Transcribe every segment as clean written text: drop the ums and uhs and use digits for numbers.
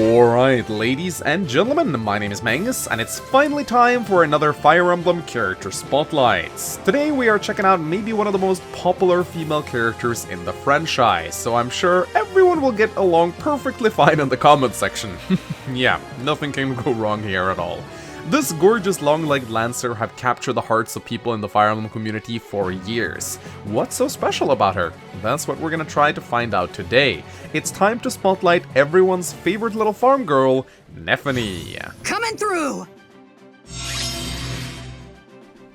Alright, ladies and gentlemen, my name is Mangus, and it's finally time for another Fire Emblem character spotlights. Today we are checking out maybe one of the most popular female characters in the franchise, so I'm sure everyone will get along perfectly fine in the comment section. Yeah, nothing can go wrong here at all. This gorgeous long-legged lancer had captured the hearts of people in the Fire Emblem community for years. What's so special about her? That's what we're gonna try to find out today. It's time to spotlight everyone's favorite little farm girl, Nephenee. Coming through!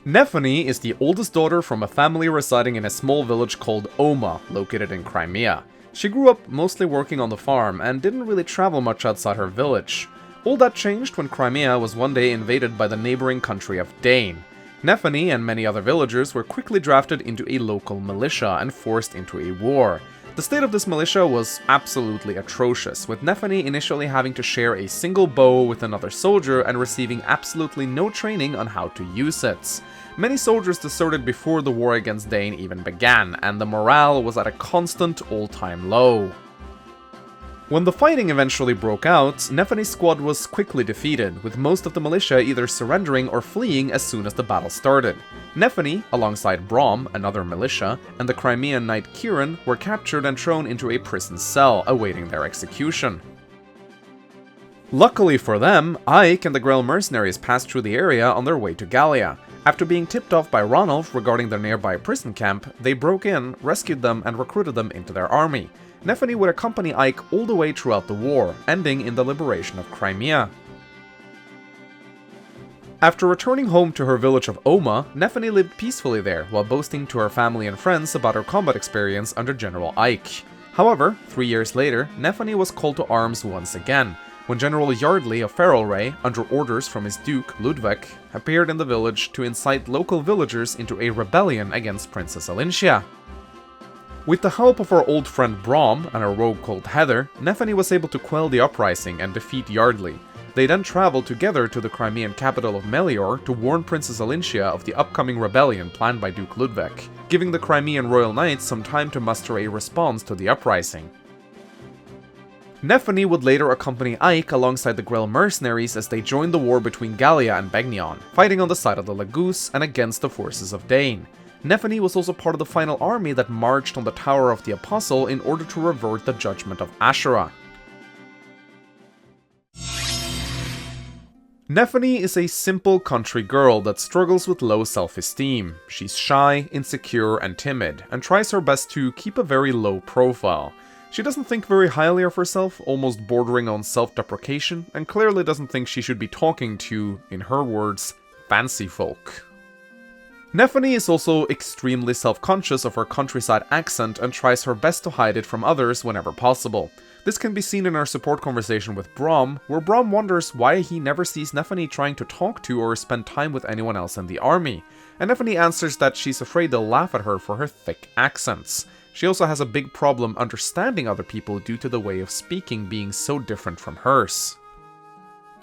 Nephenee is the oldest daughter from a family residing in a small village called Ohma, located in Crimea. She grew up mostly working on the farm and didn't really travel much outside her village. All that changed when Crimea was one day invaded by the neighboring country of Dane. Nephenee and many other villagers were quickly drafted into a local militia and forced into a war. The state of this militia was absolutely atrocious, with Nephenee initially having to share a single bow with another soldier and receiving absolutely no training on how to use it. Many soldiers deserted before the war against Dane even began, and the morale was at a constant all-time low. When the fighting eventually broke out, Nephenee's squad was quickly defeated, with most of the militia either surrendering or fleeing as soon as the battle started. Nephenee, alongside Brom, another militia, and the Crimean knight Kieran were captured and thrown into a prison cell, awaiting their execution. Luckily for them, Ike and the Grell mercenaries passed through the area on their way to Gallia. After being tipped off by Ranulf regarding their nearby prison camp, they broke in, rescued them, and recruited them into their army. Nephenee would accompany Ike all the way throughout the war, ending in the liberation of Crimea. After returning home to her village of Ohma, Nephenee lived peacefully there while boasting to her family and friends about her combat experience under General Ike. However, 3 years later, Nephenee was called to arms once again, when General Yardley of Feralray, under orders from his duke, Ludwig, appeared in the village to incite local villagers into a rebellion against Princess Alincia. With the help of her old friend Brom and a rogue called Heather, Nephenee was able to quell the uprising and defeat Yardley. They then traveled together to the Crimean capital of Melior to warn Princess Alincia of the upcoming rebellion planned by Duke Ludwig, giving the Crimean royal knights some time to muster a response to the uprising. Nephenee would later accompany Ike alongside the Grell mercenaries as they joined the war between Gallia and Begnion, fighting on the side of the Lagus and against the forces of Dane. Nephenee was also part of the final army that marched on the Tower of the Apostle in order to revert the judgment of Ashura. Nephenee is a simple country girl that struggles with low self-esteem. She's shy, insecure, and timid, and tries her best to keep a very low profile. She doesn't think very highly of herself, almost bordering on self-deprecation, and clearly doesn't think she should be talking to, in her words, fancy folk. Nephenee is also extremely self-conscious of her countryside accent and tries her best to hide it from others whenever possible. This can be seen in our support conversation with Brom, where Brom wonders why he never sees Nephenee trying to talk to or spend time with anyone else in the army, and Nephenee answers that she's afraid they'll laugh at her for her thick accents. She also has a big problem understanding other people due to the way of speaking being so different from hers.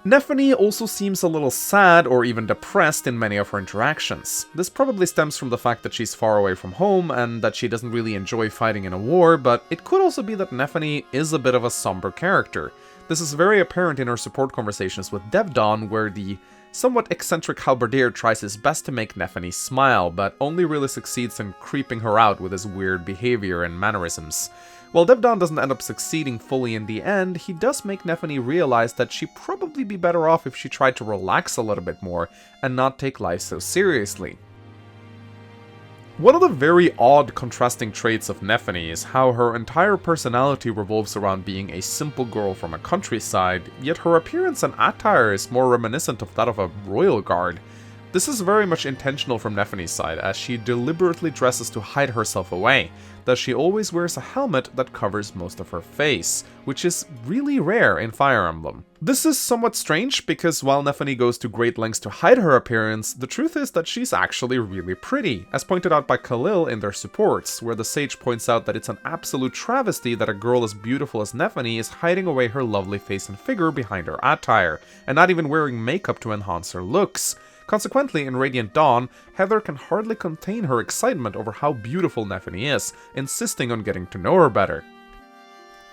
Nephenee also seems a little sad or even depressed in many of her interactions. This probably stems from the fact that she's far away from home and that she doesn't really enjoy fighting in a war, but it could also be that Nephenee is a bit of a somber character. This is very apparent in her support conversations with Devdon, where the somewhat eccentric halberdier tries his best to make Nephenee smile, but only really succeeds in creeping her out with his weird behavior and mannerisms. While Devdon doesn't end up succeeding fully in the end, he does make Nephenee realize that she'd probably be better off if she tried to relax a little bit more and not take life so seriously. One of the very odd contrasting traits of Nephenee is how her entire personality revolves around being a simple girl from a countryside, yet her appearance and attire is more reminiscent of that of a royal guard. This is very much intentional from Nephenee's side, as she deliberately dresses to hide herself away, thus she always wears a helmet that covers most of her face, which is really rare in Fire Emblem. This is somewhat strange, because while Nephenee goes to great lengths to hide her appearance, the truth is that she's actually really pretty, as pointed out by Khalil in their supports, where the sage points out that it's an absolute travesty that a girl as beautiful as Nephenee is hiding away her lovely face and figure behind her attire, and not even wearing makeup to enhance her looks. Consequently, in Radiant Dawn, Heather can hardly contain her excitement over how beautiful Nephenee is, insisting on getting to know her better.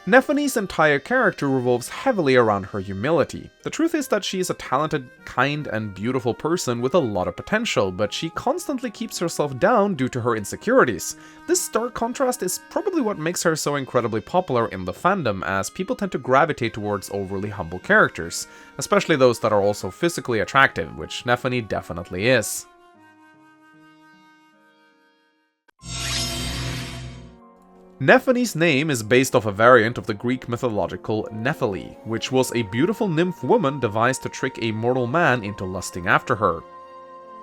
Nephenee's entire character revolves heavily around her humility. The truth is that she is a talented, kind, and beautiful person with a lot of potential, but she constantly keeps herself down due to her insecurities. This stark contrast is probably what makes her so incredibly popular in the fandom, as people tend to gravitate towards overly humble characters, especially those that are also physically attractive, which Nephenee definitely is. Nephenee's name is based off a variant of the Greek mythological Nephenee, which was a beautiful nymph woman devised to trick a mortal man into lusting after her.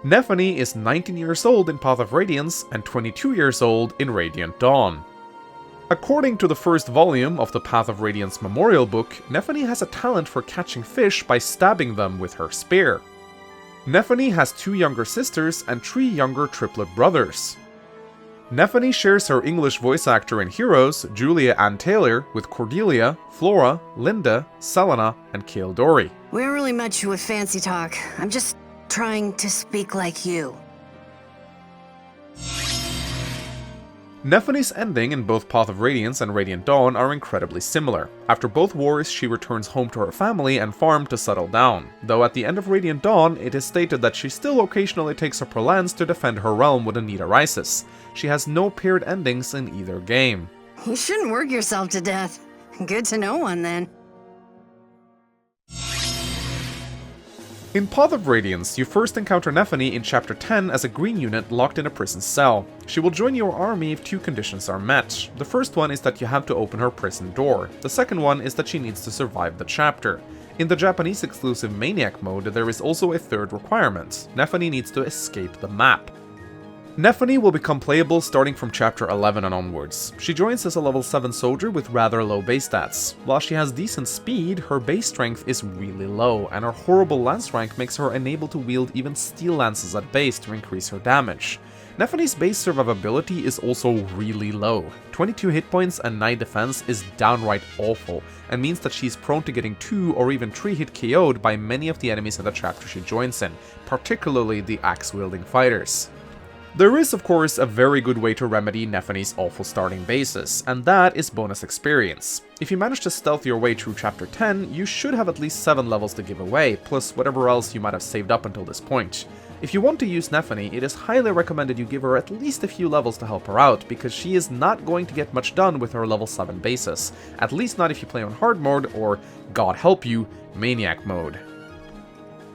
Nephenee is 19 years old in Path of Radiance and 22 years old in Radiant Dawn. According to the first volume of the Path of Radiance memorial book, Nephenee has a talent for catching fish by stabbing them with her spear. Nephenee has 2 younger sisters and 3 younger triplet brothers. Nephenee shares her English voice actor in Heroes, Julia Ann Taylor, with Cordelia, Flora, Linda, Selena, and Kale Dory. We aren't really much with fancy talk. I'm just trying to speak like you. Nephenee's ending in both Path of Radiance and Radiant Dawn are incredibly similar. After both wars, she returns home to her family and farm to settle down, though at the end of Radiant Dawn, it is stated that she still occasionally takes up her lands to defend her realm when the need arises. She has no paired endings in either game. You shouldn't work yourself to death. Good to know one, then. In Path of Radiance, you first encounter Nephenee in Chapter 10 as a green unit locked in a prison cell. She will join your army if 2 conditions are met. The first one is that you have to open her prison door. The second one is that she needs to survive the chapter. In the Japanese exclusive Maniac mode, there is also a third requirement. Nephenee needs to escape the map. Nephenee will become playable starting from Chapter 11 and onwards. She joins as a level 7 soldier with rather low base stats. While she has decent speed, her base strength is really low, and her horrible lance rank makes her unable to wield even steel lances at base to increase her damage. Nephenee's base survivability is also really low. 22 hit points and 9 defense is downright awful, and means that she's prone to getting 2 or even 3 hit KO'd by many of the enemies in the chapter she joins in, particularly the axe-wielding fighters. There is, of course, a very good way to remedy Nephenee's awful starting basis, and that is bonus experience. If you manage to stealth your way through Chapter 10, you should have at least 7 levels to give away, plus whatever else you might have saved up until this point. If you want to use Nephenee, it is highly recommended you give her at least a few levels to help her out, because she is not going to get much done with her level 7 basis, at least not if you play on hard mode or, God help you, Maniac mode.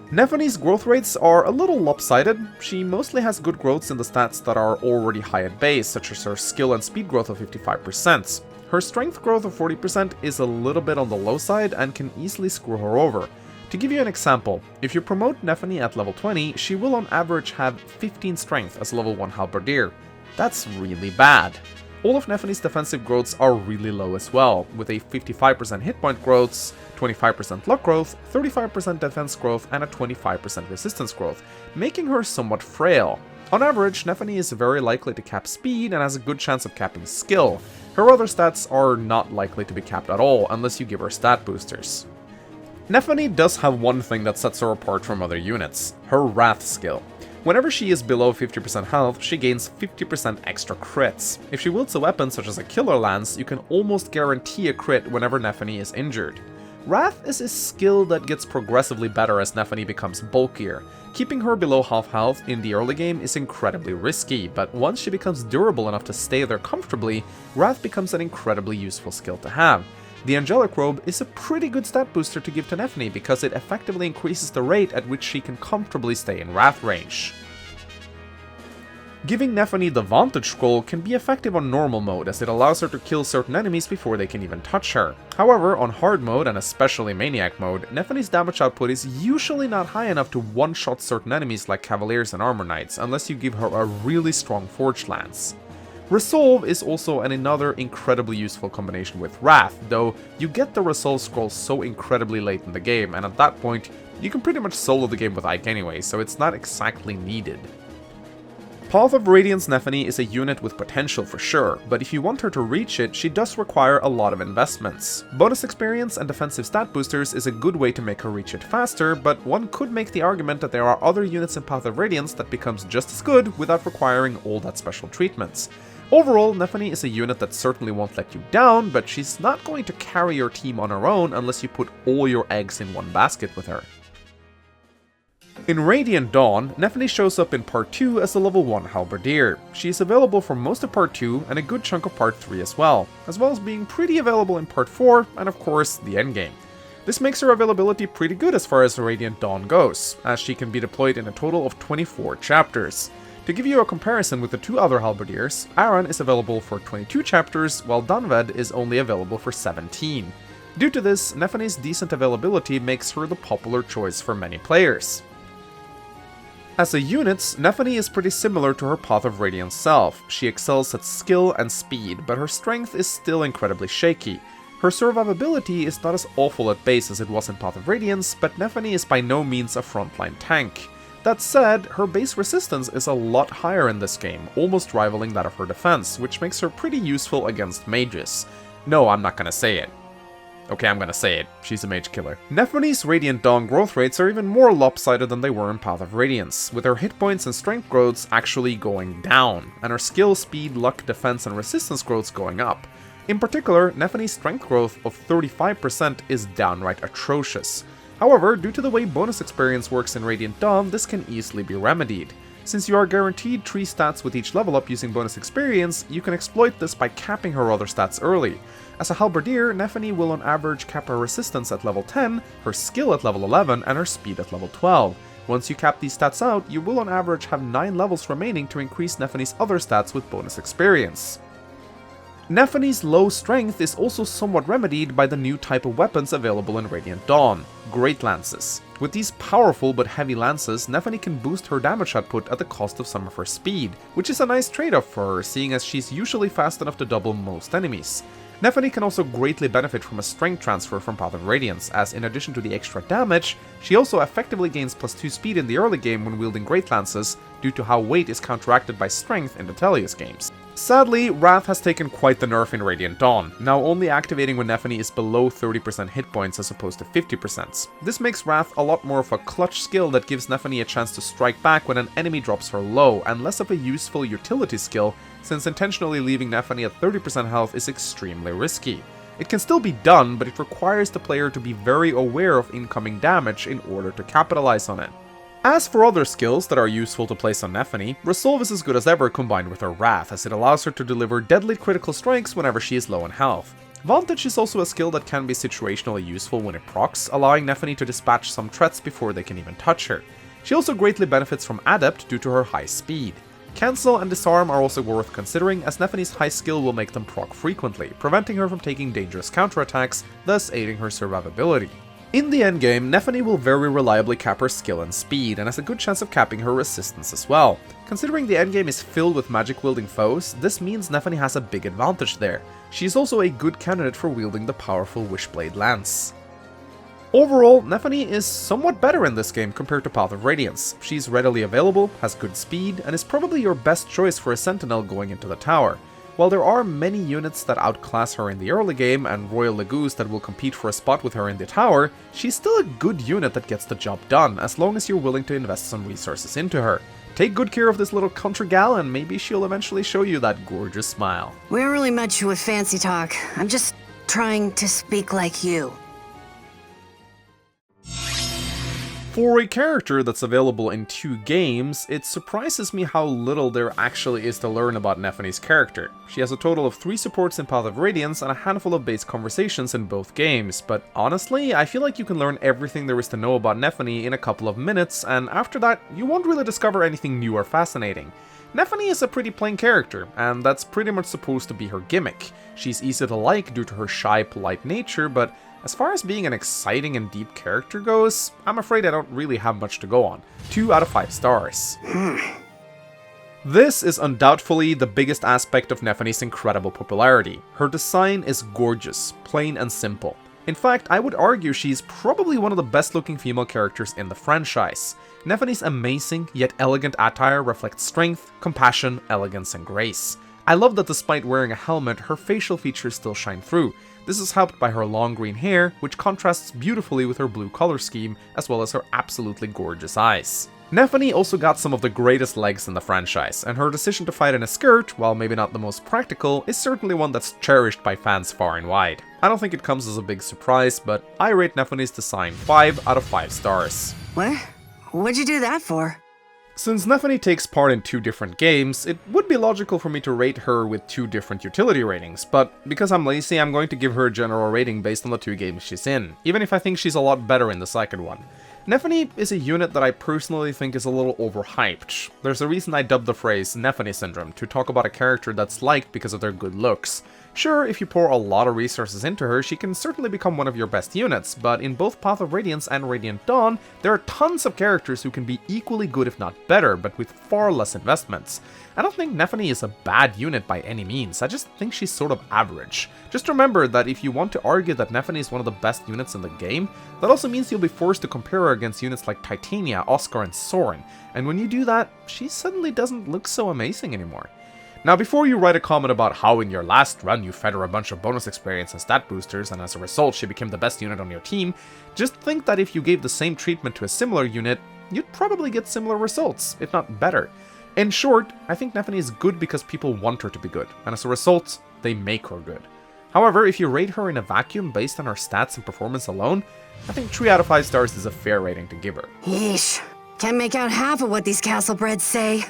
Nephenee's growth rates are a little lopsided. She mostly has good growths in the stats that are already high at base, such as her skill and speed growth of 55%. Her strength growth of 40% is a little bit on the low side and can easily screw her over. To give you an example, if you promote Nephenee at level 20, she will on average have 15 strength as level 1 halberdier. That's really bad. All of Nephenee's defensive growths are really low as well, with a 55% hit point growths, 25% luck growth, 35% defense growth, and a 25% resistance growth, making her somewhat frail. On average, Nephenee is very likely to cap speed and has a good chance of capping skill. Her other stats are not likely to be capped at all unless you give her stat boosters. Nephenee does have one thing that sets her apart from other units, her Wrath skill. Whenever she is below 50% health, she gains 50% extra crits. If she wields a weapon such as a killer lance, you can almost guarantee a crit whenever Nephenee is injured. Wrath is a skill that gets progressively better as Nephenee becomes bulkier. Keeping her below half health in the early game is incredibly risky, but once she becomes durable enough to stay there comfortably, Wrath becomes an incredibly useful skill to have. The Angelic Robe is a pretty good stat booster to give to Nephenee because it effectively increases the rate at which she can comfortably stay in Wrath range. Giving Nephenee the Vantage Scroll can be effective on normal mode as it allows her to kill certain enemies before they can even touch her. However, on hard mode and especially Maniac mode, Nephenee's damage output is usually not high enough to one-shot certain enemies like Cavaliers and Armor Knights unless you give her a really strong Forge Lance. Resolve is also another incredibly useful combination with Wrath, though you get the Resolve Scroll so incredibly late in the game, and at that point, you can pretty much solo the game with Ike anyway, so it's not exactly needed. Path of Radiance Nephenee is a unit with potential for sure, but if you want her to reach it, she does require a lot of investments. Bonus experience and defensive stat boosters is a good way to make her reach it faster, but one could make the argument that there are other units in Path of Radiance that becomes just as good without requiring all that special treatments. Overall, Nephenee is a unit that certainly won't let you down, but she's not going to carry your team on her own unless you put all your eggs in one basket with her. In Radiant Dawn, Nephenee shows up in Part 2 as a level 1 halberdier. She is available for most of Part 2 and a good chunk of Part 3 as well as being pretty available in Part 4 and of course the endgame. This makes her availability pretty good as far as Radiant Dawn goes, as she can be deployed in a total of 24 chapters. To give you a comparison with the two other halberdiers, Aran is available for 22 chapters, while Dunved is only available for 17. Due to this, Nephenee's decent availability makes her the popular choice for many players. As a unit, Nephenee is pretty similar to her Path of Radiance self. She excels at skill and speed, but her strength is still incredibly shaky. Her survivability is not as awful at base as it was in Path of Radiance, but Nephenee is by no means a frontline tank. That said, her base resistance is a lot higher in this game, almost rivaling that of her defense, which makes her pretty useful against mages. No, I'm not gonna say it. Okay, I'm gonna say it. She's a mage killer. Nephenee's Radiant Dawn growth rates are even more lopsided than they were in Path of Radiance, with her hit points and strength growths actually going down, and her skill, speed, luck, defense, and resistance growths going up. In particular, Nephenee's strength growth of 35% is downright atrocious. However, due to the way bonus experience works in Radiant Dawn, this can easily be remedied. Since you are guaranteed 3 stats with each level up using bonus experience, you can exploit this by capping her other stats early. As a halberdier, Nephenee will on average cap her resistance at level 10, her skill at level 11, and her speed at level 12. Once you cap these stats out, you will on average have 9 levels remaining to increase Nephenee's other stats with bonus experience. Nephenee's low strength is also somewhat remedied by the new type of weapons available in Radiant Dawn, Great Lances. With these powerful but heavy lances, Nephenee can boost her damage output at the cost of some of her speed, which is a nice trade-off for her, seeing as she's usually fast enough to double most enemies. Nephenee can also greatly benefit from a strength transfer from Path of Radiance, as in addition to the extra damage, she also effectively gains +2 speed in the early game when wielding Great Lances, due to how weight is counteracted by strength in the Tellius games. Sadly, Wrath has taken quite the nerf in Radiant Dawn, now only activating when Nephenee is below 30% hit points as opposed to 50%. This makes Wrath a lot more of a clutch skill that gives Nephenee a chance to strike back when an enemy drops her low, and less of a useful utility skill, since intentionally leaving Nephenee at 30% health is extremely risky. It can still be done, but it requires the player to be very aware of incoming damage in order to capitalize on it. As for other skills that are useful to place on Nephenee, Resolve is as good as ever combined with her Wrath, as it allows her to deliver deadly critical strikes whenever she is low in health. Vantage is also a skill that can be situationally useful when it procs, allowing Nephenee to dispatch some threats before they can even touch her. She also greatly benefits from Adept due to her high speed. Cancel and Disarm are also worth considering, as Nephenee's high skill will make them proc frequently, preventing her from taking dangerous counterattacks, thus aiding her survivability. In the endgame, Nephenee will very reliably cap her skill and speed, and has a good chance of capping her resistance as well. Considering the endgame is filled with magic-wielding foes, this means Nephenee has a big advantage there. She is also a good candidate for wielding the powerful Wishblade Lance. Overall, Nephenee is somewhat better in this game compared to Path of Radiance. She's readily available, has good speed, and is probably your best choice for a sentinel going into the tower. While there are many units that outclass her in the early game, and Royal Legoos that will compete for a spot with her in the tower, she's still a good unit that gets the job done, as long as you're willing to invest some resources into her. Take good care of this little country gal, and maybe she'll eventually show you that gorgeous smile. We don't really much with fancy talk. I'm just trying to speak like you. For a character that's available in 2 games, it surprises me how little there actually is to learn about Nephenee's character. She has a total of 3 supports in Path of Radiance and a handful of base conversations in both games, but honestly, I feel like you can learn everything there is to know about Nephenee in a couple of minutes, and after that, you won't really discover anything new or fascinating. Nephenee is a pretty plain character, and that's pretty much supposed to be her gimmick. She's easy to like due to her shy, polite nature, but as far as being an exciting and deep character goes, I'm afraid I don't really have much to go on. 2 out of 5 stars. This is undoubtedly the biggest aspect of Nephenee's incredible popularity. Her design is gorgeous, plain and simple. In fact, I would argue she's probably one of the best looking female characters in the franchise. Nephenee's amazing yet elegant attire reflects strength, compassion, elegance, and grace. I love that despite wearing a helmet, her facial features still shine through. This is helped by her long green hair, which contrasts beautifully with her blue color scheme, as well as her absolutely gorgeous eyes. Nephenee also got some of the greatest legs in the franchise, and her decision to fight in a skirt, while maybe not the most practical, is certainly one that's cherished by fans far and wide. I don't think it comes as a big surprise, but I rate Nephenee's design 5 out of 5 stars. What? What'd you do that for? Since Nephenee takes part in 2 different games, it would be logical for me to rate her with 2 different utility ratings, but because I'm lazy, I'm going to give her a general rating based on the 2 games she's in, even if I think she's a lot better in the second one. Nephenee is a unit that I personally think is a little overhyped. There's a reason I dubbed the phrase Nephenee syndrome, to talk about a character that's liked because of their good looks. Sure, if you pour a lot of resources into her, she can certainly become one of your best units, but in both Path of Radiance and Radiant Dawn, there are tons of characters who can be equally good if not better, but with far less investments. I don't think Nephenee is a bad unit by any means, I just think she's sort of average. Just remember that if you want to argue that Nephenee is one of the best units in the game, that also means you'll be forced to compare her against units like Titania, Oscar, and Soren, and when you do that, she suddenly doesn't look so amazing anymore. Now, before you write a comment about how in your last run you fed her a bunch of bonus experience and stat boosters, and as a result she became the best unit on your team, just think that if you gave the same treatment to a similar unit, you'd probably get similar results, if not better. In short, I think Nephenee is good because people want her to be good, and as a result, they make her good. However, if you rate her in a vacuum based on her stats and performance alone, I think 3 out of 5 stars is a fair rating to give her. Yeesh. Can't make out half of what these Castlebreds say.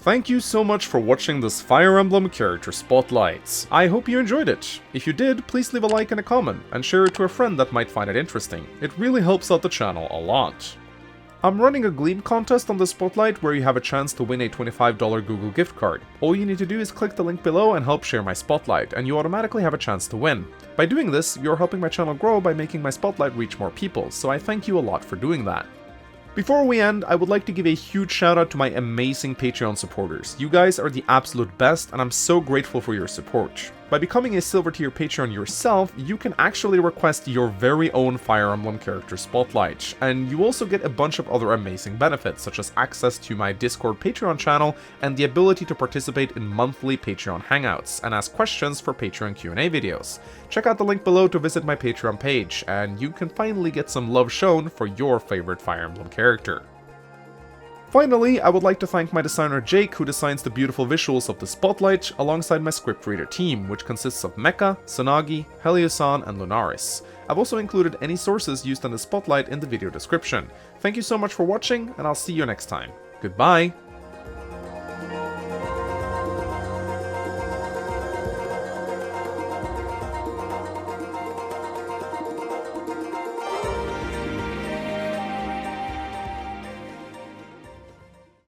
Thank you so much for watching this Fire Emblem character spotlight. I hope you enjoyed it. If you did, please leave a like and a comment, and share it to a friend that might find it interesting. It really helps out the channel a lot. I'm running a Gleam contest on the spotlight where you have a chance to win a $25 Google gift card. All you need to do is click the link below and help share my spotlight, and you automatically have a chance to win. By doing this, you're helping my channel grow by making my spotlight reach more people, so I thank you a lot for doing that. Before we end, I would like to give a huge shout out to my amazing Patreon supporters. You guys are the absolute best, and I'm so grateful for your support. By becoming a silver tier Patreon yourself, you can actually request your very own Fire Emblem character spotlight, and you also get a bunch of other amazing benefits, such as access to my Discord Patreon channel and the ability to participate in monthly Patreon hangouts and ask questions for Patreon Q&A videos. Check out the link below to visit my Patreon page, and you can finally get some love shown for your favorite Fire Emblem character. Finally, I would like to thank my designer Jake, who designs the beautiful visuals of the spotlight, alongside my script reader team, which consists of Mecha, Sonagi, Heliosan, and Lunaris. I've also included any sources used in the spotlight in the video description. Thank you so much for watching, and I'll see you next time. Goodbye!